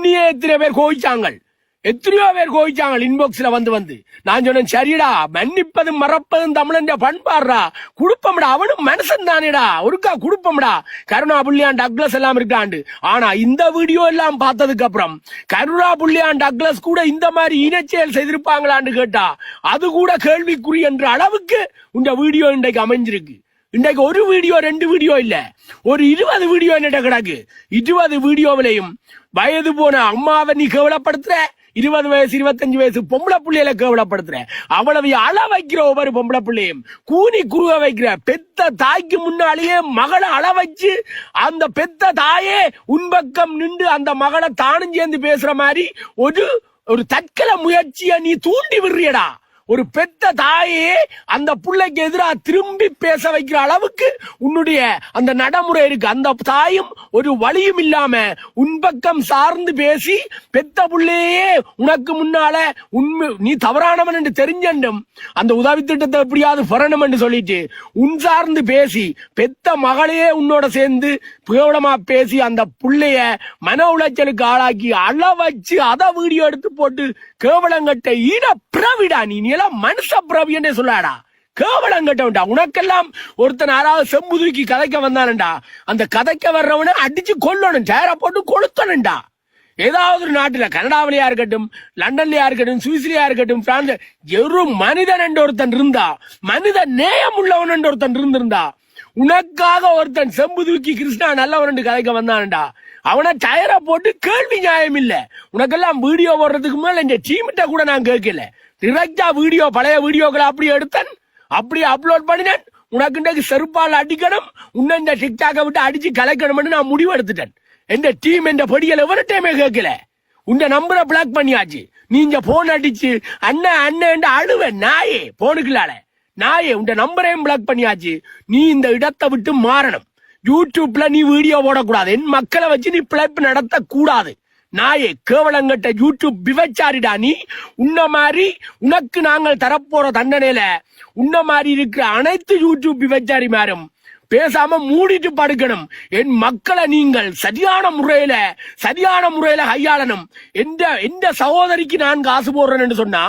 என்னையே எத்தனை பேர் கோவிச்சாங்க, எத்தனையோ பேர் கோவிச்சாங்க இன்பாக்ஸ்ல வந்து நான் சொன்னேன், சரிடா மன்னிப்பதும் மறப்பதும் தமிழன் பண்பாடுறா, குடுப்பம்டா, அவனும் மனுஷன் தானேடா, ஒருக்கா குடுப்பம்டா. கருணா புள்ளியான் டக்ளஸ் எல்லாம் இருக்காண்டு. ஆனா இந்த வீடியோ எல்லாம் பார்த்ததுக்கு அப்புறம் கருணா புள்ளியான் டக்ளஸ் கூட இந்த மாதிரி இனச்செயல் செய்திருப்பாங்களான்னு கேட்டா அது கூட கேள்விக்குறி என்ற அளவுக்கு இந்த வீடியோ இன்றைக்கு அமைஞ்சிருக்கு. இன்றைக்கு ஒரு வீடியோ 2 வீடியோ இல்ல, ஒரு 20 வீடியோ என்ன கிடக்கு. 20 வீடியோவிலையும் வயது போன அம்மாவை நீ கேவலப்படுத்துற, 20 வயசு 25 வயசு பொம்பளை பிள்ளையில கேவலப்படுத்துற, அவ்வளவு அள வைக்கிற ஒவ்வொரு பொம்பளை பிள்ளையும் கூனி குறுக வைக்கிற, பெத்த தாய்க்கு முன்னாலேயே மகளை அள வச்சு அந்த பெத்த தாயே உன்பக்கம் நின்று அந்த மகளை தானும் சேர்ந்து பேசுற மாதிரி ஒரு தற்கொலை முயற்சியை நீ தூண்டி விடுறியடா. ஒரு பெத்த தாயே அந்த பிள்ளைக்கு எதிராக திரும்பி பேச வைக்கிற அளவுக்கு உன்னுடைய அந்த நடைமுறை இருக்கு. அந்த தாயும் ஒரு வழியும் இல்லாம உன்பக்கம் சார்ந்து பேசி பெத்த பிள்ளையே உனக்கு முன்னால நீ தவறானவன் என்று தெரிஞ்சும் அந்த உதவி திட்டத்தை எப்படியாவது பெறணும் என்று சொல்லிட்டு உன் சார்ந்து பேசி பெத்த மகளையே உன்னோட சேர்ந்து புகழமா பேசி அந்த பிள்ளைய மன உளைச்சலுக்கு ஆளாக்கி அள வச்சு அதை வீடியோ எடுத்து போட்டு கேவலங்கட்ட ஈன பிறவிடா. நீ எல்லாம் மனுஷ பிறவி என்றே சொல்லாடா, கேவலம் கட்டவன்டா. உனக்கெல்லாம் ஒருத்தன் யாராவது செம்புதுக்கி கதைக்க வந்தானண்டா, அந்த கதைக்க வர்றவனை அடிச்சு கொல்லணும், சேர போட்டு கொளுத்தணும்டா. ஏதாவது ஒரு நாட்டுல, கனடாவிலையா இருக்கட்டும், லண்டன்லயா இருக்கட்டும், சுவிஸ்லயா இருக்கட்டும், பிரான்ஸ், ஒரு மனிதன் என்று ஒருத்தன் இருந்தா, மனித நேயம் உள்ளவன் என்று ஒருத்தன் இருந்திருந்தா, உனக்காக ஒருத்தன் செம்புதுக்கி கிருஷ்ணா நல்லவன் என்று கதைக்க வந்தானண்டா, அவனை டயர போட்டு கேள்வி நியாயம் இல்ல. உனக்கெல்லாம் வீடியோ போடுறதுக்கு மேல இந்த டீமிட்ட கூட நான் கேட்கல, டிரெக்டா வீடியோ பழைய வீடியோக்களை அப்படி எடுத்தன், அப்படி அப்லோட் பண்ணினேன். உனக்கு செருப்பால் அடிக்கணும், உன்ன இந்த டிக்டாக்கை விட்டு அடிச்சு கலைக்கணும்னு நான் முடிவு எடுத்துட்டேன். எந்த டீம் என்ற படியல் எவர்டையுமே கேட்கல. உன்ன நம்பரை பிளாக் பண்ணியாச்சு. நீ இங்க போன் அடிச்சு அண்ணன் அண்ணன் அழுவேன் நாயே, போனுக்குள்ளால நாயே, உன் நம்பரையும் பிளாக் பண்ணியாச்சு. நீ இந்த இடத்தை விட்டு மாறணும். யூடியூப்ல நீ வீடியோ போடக்கூடாது, என் மக்களை வச்சு நீ பிழைப்பு நடத்த கூடாது. நாயே கேவலங்கட்ட யூடியூப் விபச்சாரிடா நீ. உன்ன மாதிரி உனக்கு நாங்கள் தரப்போற தண்டனையில உன்ன மாதிரி இருக்கிற அனைத்து யூடியூப் விபச்சாரி மாறும் பேசாம மூடிட்டு படுக்கணும். என் மக்களை நீங்கள் சரியான முறையில கையாளணும். எந்த சகோதரிக்கு நான் காசு போடுறேன்னு சொன்னா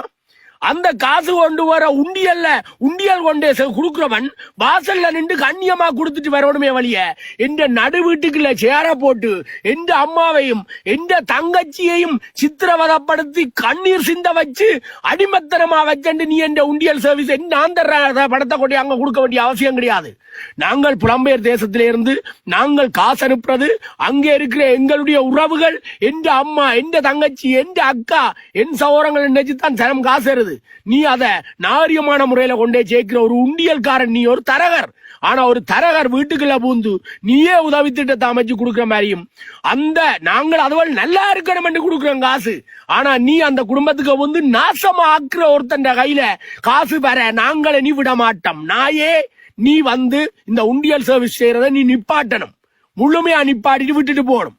அந்த காசு கொண்டு வர உண்டியல் கொண்டே குடுக்கிறவன் வாசல்ல நின்று கண்ணியமா கொடுத்துட்டு வரணுமே வழிய எந்த நடு வீட்டுக்குள்ள சேர போட்டு எந்த அம்மாவையும் எந்த தங்கச்சியையும் சித்திரவதப்படுத்தி கண்ணீர் சிந்த வச்சு அடிமத்தனமா வச்சு நீ எந்த உண்டியல் சர்வீஸ் நான் தர்ற படத்தை கொண்டு அங்க கொடுக்க வேண்டிய அவசியம் கிடையாது. நாங்கள் புலம்பெயர் தேசத்தில இருந்து நாங்கள் காசு அனுப்புறது, அங்கே இருக்கிற எங்களுடைய உறவுகள், எந்த அம்மா, எந்த தங்கச்சி, எந்த அக்கா, என் சகோதரங்கள் நினைச்சுதான் சனம் காசு வருது. நீ அத நாரியமான முறையில கொண்டே சேர்க்கிற ஒரு உண்டியல்காரன், நீ ஒரு தரகர். ஆனா ஒரு தரகர் வீட்டுக்குள்ள பூந்து நீயே உதவி திட்டத்தை அமைச்சு கொடுக்குற மாதிரியும் அந்த நாங்கள் அதுவரை நல்லா இருக்கணும் என்று கொடுக்குறோம் காசு. ஆனா நீ அந்த குடும்பத்துக்கு வந்து நாசமா ஆக்குற ஒருத்தன் கையில காசு பெற நாங்களை நீ விட மாட்டோம். நாயே, நீ வந்து இந்த உண்டியல் சர்வீஸ் செய்யறத நீ நிப்பாட்டணும், முழுமையா நிப்பாட்டிட்டு விட்டுட்டு போகணும்.